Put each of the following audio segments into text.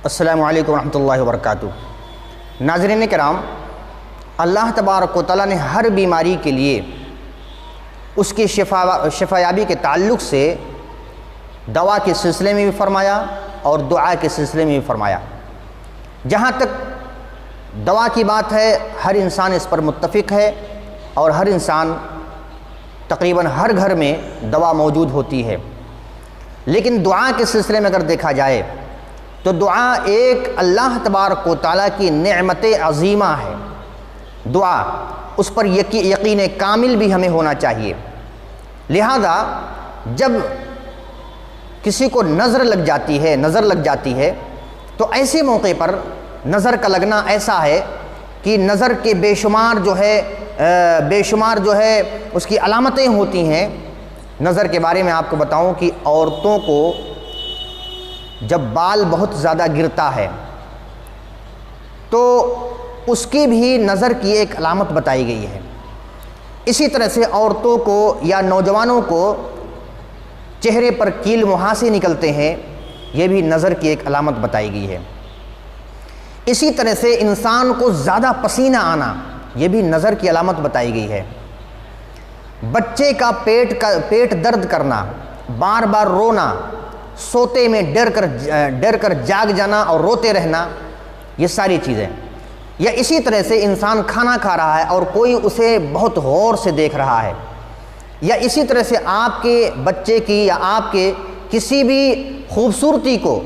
السلام علیکم ورحمۃ اللہ وبرکاتہ۔ ناظرین کرام، اللہ تبارک و تعالیٰ نے ہر بیماری کے لیے اس کی شفایابی کے تعلق سے دوا کے سلسلے میں بھی فرمایا اور دعا کے سلسلے میں بھی فرمایا۔ جہاں تک دوا کی بات ہے، ہر انسان اس پر متفق ہے اور ہر انسان تقریباً ہر گھر میں دوا موجود ہوتی ہے، لیکن دعا کے سلسلے میں اگر دیکھا جائے تو دعا ایک اللہ تبارک و تعالیٰ کی نعمت عظیمہ ہے۔ دعا اس پر یقین کامل بھی ہمیں ہونا چاہیے۔ لہذا جب کسی کو نظر لگ جاتی ہے تو ایسے موقع پر نظر کا لگنا ایسا ہے کہ نظر کے بے شمار جو ہے اس کی علامتیں ہوتی ہیں۔ نظر کے بارے میں آپ کو بتاؤں کہ عورتوں کو جب بال بہت زیادہ گرتا ہے تو اس کی بھی نظر کی ایک علامت بتائی گئی ہے۔ اسی طرح سے عورتوں کو یا نوجوانوں کو چہرے پر کیل مہاسے نکلتے ہیں، یہ بھی نظر کی ایک علامت بتائی گئی ہے۔ اسی طرح سے انسان کو زیادہ پسینہ آنا، یہ بھی نظر کی علامت بتائی گئی ہے۔ بچے کا پیٹ درد کرنا، بار بار رونا، سوتے میں ڈر کر جاگ جانا اور روتے رہنا، یہ ساری چیزیں۔ یا اسی طرح سے انسان کھانا کھا رہا ہے اور کوئی اسے بہت غور سے دیکھ رہا ہے، یا اسی طرح سے آپ کے بچے کی یا آپ کے کسی بھی خوبصورتی کو،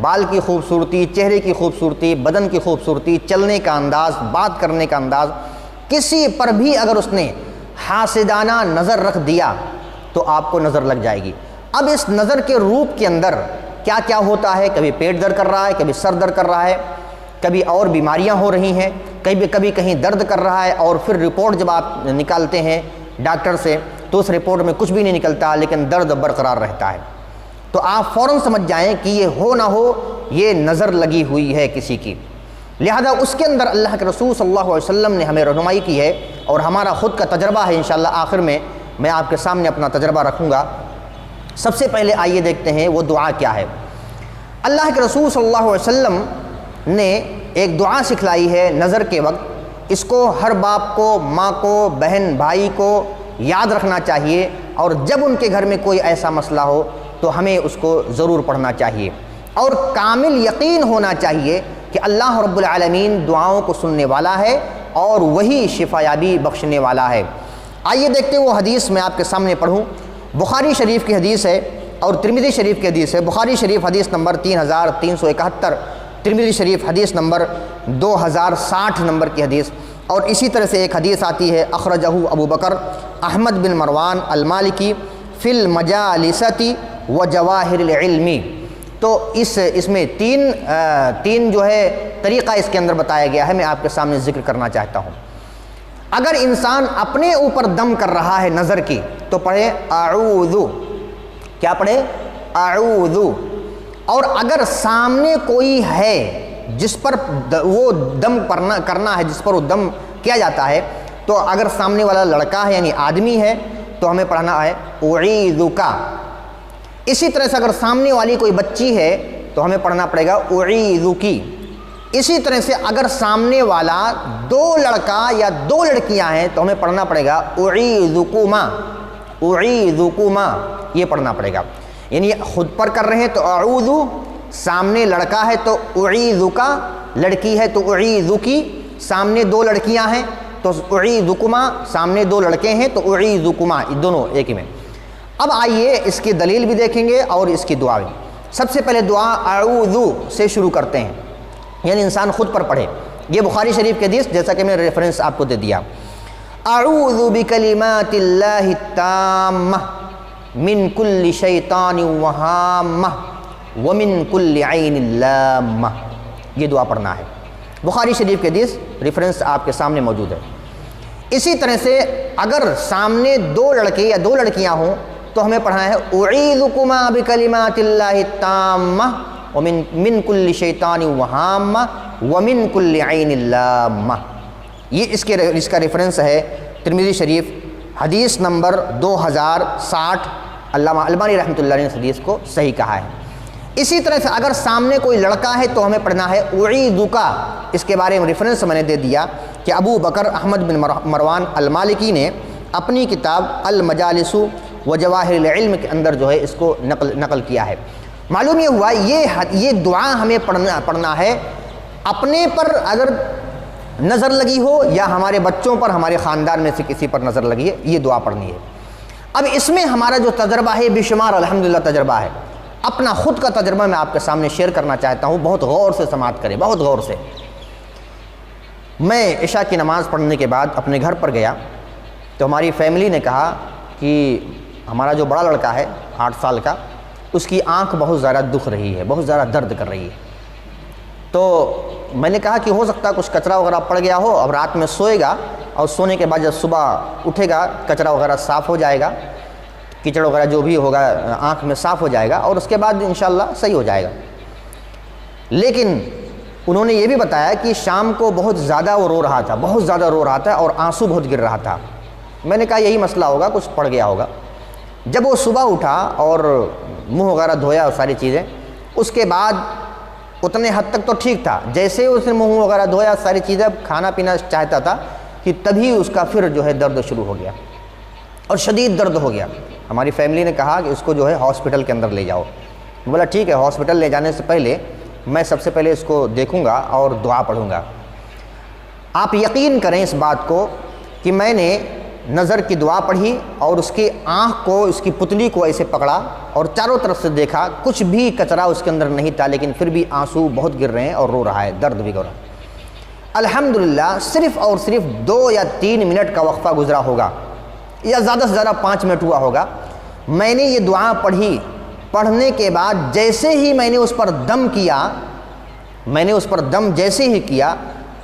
بال کی خوبصورتی، چہرے کی خوبصورتی، بدن کی خوبصورتی، چلنے کا انداز، بات کرنے کا انداز، کسی پر بھی اگر اس نے حاسدانہ نظر رکھ دیا تو آپ کو نظر لگ جائے گی۔ اب اس نظر کے روپ کے اندر کیا کیا ہوتا ہے؟ کبھی پیٹ درد کر رہا ہے، کبھی سر درد کر رہا ہے، کبھی اور بیماریاں ہو رہی ہیں، کبھی کہیں درد کر رہا ہے، اور پھر رپورٹ جب آپ نکالتے ہیں ڈاکٹر سے تو اس رپورٹ میں کچھ بھی نہیں نکلتا، لیکن درد برقرار رہتا ہے۔ تو آپ فوراً سمجھ جائیں کہ یہ ہو نہ ہو یہ نظر لگی ہوئی ہے کسی کی۔ لہذا اس کے اندر اللہ کے رسول صلی اللہ علیہ وسلم نے ہمیں رہنمائی کی ہے، اور ہمارا خود کا تجربہ ہے۔ انشاءاللہ آخر میں آپ کے سامنے اپنا تجربہ رکھوں گا۔ سب سے پہلے آئیے دیکھتے ہیں وہ دعا کیا ہے۔ اللہ کے رسول صلی اللہ علیہ وسلم نے ایک دعا سکھلائی ہے نظر کے وقت۔ اس کو ہر باپ کو، ماں کو، بہن بھائی کو یاد رکھنا چاہیے، اور جب ان کے گھر میں کوئی ایسا مسئلہ ہو تو ہمیں اس کو ضرور پڑھنا چاہیے، اور کامل یقین ہونا چاہیے کہ اللہ رب العالمین دعاؤں کو سننے والا ہے اور وہی شفایابی بخشنے والا ہے۔ آئیے دیکھتے ہیں وہ حدیث میں آپ کے سامنے پڑھوں۔ بخاری شریف کی حدیث ہے اور ترمذی شریف کی حدیث ہے۔ بخاری شریف حدیث نمبر 3371، ترمذی شریف حدیث نمبر 2060 نمبر کی حدیث، اور اسی طرح سے ایک حدیث آتی ہے اخرجہ ابو بکر احمد بن مروان المالکی فی المجالسۃ و جواہر العلم۔ تو اس میں تین جو ہے طریقہ اس کے اندر بتایا گیا ہے، میں آپ کے سامنے ذکر کرنا چاہتا ہوں۔ اگر انسان اپنے اوپر دم کر رہا ہے نظر کی تو پڑھے اعوذ، کیا پڑھے؟ اعوذ۔ اور اگر سامنے کوئی ہے جس پر وہ دم کرنا ہے، جس پر وہ دم کیا جاتا ہے، تو اگر سامنے والا لڑکا ہے یعنی آدمی ہے تو ہمیں پڑھنا ہے اعیذک۔ اسی طرح سے اگر سامنے والی کوئی بچی ہے تو ہمیں پڑھنا پڑے گا اعیذکی۔ اسی طرح سے اگر سامنے والا دو لڑکا یا دو لڑکیاں ہیں تو ہمیں پڑھنا پڑے گا اعیذکما، اعیذکما، یہ پڑھنا پڑے گا۔ یعنی خود پر کر رہے ہیں تو اعوذ، سامنے لڑکا ہے تو اعیذکا، لڑکی ہے تو اعیذکی، سامنے دو لڑکیاں ہیں تو اعیذکما، سامنے دو لڑکے ہیں تو اعیذکما، دونوں ایک ہی میں۔ اب آئیے اس کی دلیل بھی دیکھیں گے اور اس کی دعا بھی۔ سب سے پہلے دعا اعوذ سے شروع کرتے ہیں، یعنی انسان خود پر پڑھے۔ یہ بخاری شریف کی حدیث جیسا کہ میں ریفرنس آپ کو دے دیا۔ اعوذ بکلمات اللہ التامہ من کل شیطان وہامہ ومن کل عین لامہ، یہ دعا پڑھنا ہے۔ بخاری شریف کی حدیث ریفرنس آپ کے سامنے موجود ہے۔ اسی طرح سے اگر سامنے دو لڑکے یا دو لڑکیاں ہوں تو ہمیں پڑھنا ہے اعیذکما بکلمات اللہ التامہ ومن کل شیطان وہامہ ومن کل عین لامہ۔ یہ اس کا ریفرنس ہے ترمذی شریف حدیث نمبر 2060۔ علامہ البانی رحمۃ اللہ نے اس حدیث کو صحیح کہا ہے۔ اسی طرح سے اگر سامنے کوئی لڑکا ہے تو ہمیں پڑھنا ہے اعیذک، اس کے بارے میں ریفرنس میں نے دے دیا کہ ابو بکر احمد بن مروان المالکی نے اپنی کتاب المجالس و جواہر العلم کے اندر جو ہے اس کو نقل کیا ہے۔ معلوم یہ ہوا یہ دعا ہمیں پڑھنا ہے اپنے پر اگر نظر لگی ہو یا ہمارے بچوں پر، ہمارے خاندان میں سے کسی پر نظر لگی ہے، یہ دعا پڑھنی ہے۔ اب اس میں ہمارا جو تجربہ ہے بے شمار الحمدللہ تجربہ ہے، اپنا خود کا تجربہ میں آپ کے سامنے شیئر کرنا چاہتا ہوں، بہت غور سے سماعت کریں، بہت غور سے۔ میں عشاء کی نماز پڑھنے کے بعد اپنے گھر پر گیا تو ہماری فیملی نے کہا کہ ہمارا جو بڑا لڑکا ہے 8 سال کا، اس کی آنکھ بہت زیادہ دکھ رہی ہے، بہت زیادہ درد کر رہی ہے۔ تو میں نے کہا کہ ہو سکتا ہے کچھ کچرا وغیرہ پڑ گیا ہو، اب رات میں سوئے گا اور سونے کے بعد جب صبح اٹھے گا کچرا وغیرہ صاف ہو جائے گا، کیچڑ وغیرہ جو بھی ہوگا آنکھ میں صاف ہو جائے گا اور اس کے بعد انشاءاللہ صحیح ہو جائے گا۔ لیکن انہوں نے یہ بھی بتایا کہ شام کو بہت زیادہ وہ رو رہا تھا، بہت زیادہ رو رہا تھا اور آنسو بہت گر رہا تھا۔ میں نے کہا یہی مسئلہ ہوگا، کچھ پڑ گیا ہوگا۔ جب وہ صبح اٹھا اور منہ وغیرہ دھویا اور ساری چیزیں، اس کے بعد اتنے حد تک تو ٹھیک تھا، جیسے اس نے منہ وغیرہ دھویا ساری چیزیں، کھانا پینا چاہتا تھا کہ تبھی اس کا پھر جو ہے درد شروع ہو گیا اور شدید درد ہو گیا۔ ہماری فیملی نے کہا کہ اس کو جو ہے ہاسپٹل کے اندر لے جاؤ۔ بولا ٹھیک ہے، ہاسپٹل لے جانے سے پہلے میں سب سے پہلے اس کو دیکھوں گا اور دعا پڑھوں گا۔ آپ یقین کریں اس بات کو کہ میں نے نظر کی دعا پڑھی اور اس کی آنکھ کو، اس کی پتلی کو ایسے پکڑا اور چاروں طرف سے دیکھا، کچھ بھی کچرا اس کے اندر نہیں تھا، لیکن پھر بھی آنسو بہت گر رہے ہیں اور رو رہا ہے، درد بھی گر رہا ہے۔ الحمدللہ صرف اور صرف 2 یا 3 منٹ کا وقفہ گزرا ہوگا یا زیادہ سے زیادہ 5 منٹ ہوا ہوگا۔ میں نے یہ دعا پڑھی، پڑھنے کے بعد جیسے ہی میں نے اس پر دم کیا، جیسے ہی کیا،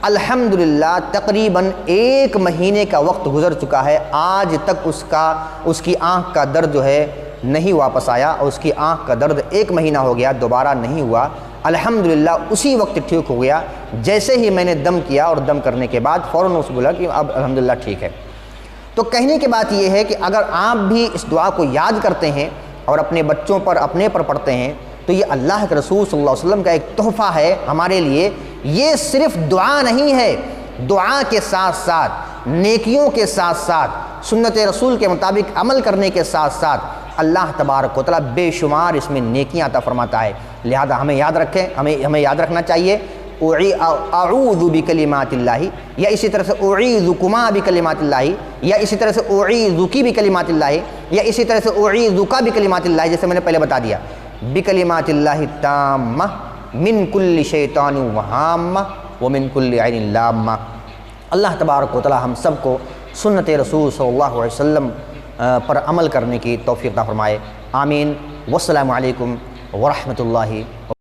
الحمدللہ تقریباً 1 مہینے کا وقت گزر چکا ہے، آج تک اس کی آنکھ کا درد جو ہے نہیں واپس آیا اور اس کی آنکھ کا درد 1 مہینہ ہو گیا، دوبارہ نہیں ہوا۔ الحمدللہ اسی وقت ٹھیک ہو گیا جیسے ہی میں نے دم کیا، اور دم کرنے کے بعد فوراً اس بولا کہ اب الحمدللہ ٹھیک ہے۔ تو کہنے کی بات یہ ہے کہ اگر آپ بھی اس دعا کو یاد کرتے ہیں اور اپنے بچوں پر، اپنے پر پڑھتے ہیں، تو یہ اللہ کے رسول صلی اللہ علیہ وسلم کا ایک تحفہ ہے ہمارے لیے۔ یہ صرف دعا نہیں ہے، دعا کے ساتھ ساتھ، نیکیوں کے ساتھ ساتھ، سنت رسول کے مطابق عمل کرنے کے ساتھ ساتھ اللہ تبارک و تعالیٰ بے شمار اس میں نیکیاں عطا فرماتا ہے۔ لہذا ہمیں یاد رکھیں، ہمیں یاد رکھنا چاہیے اعوذ بکلمات اللہ، یا اسی طرح سے اعیذکما بکلمات اللہ، یا اسی طرح سے اعیذکی بکلمات اللہ، یا اسی طرح سے اعیذکا بکلمات اللہ، جیسے میں نے پہلے بتا دیا، بکلمات اللہ التامہ من کل شیطان وہامہ ومن کل عین لامہ۔ اللہ تبارک و تعالی ہم سب کو سنت رسول صلی اللہ علیہ وسلم پر عمل کرنے کی توفیق عطا فرمائے، آمین۔ والسلام علیکم ورحمۃ اللہ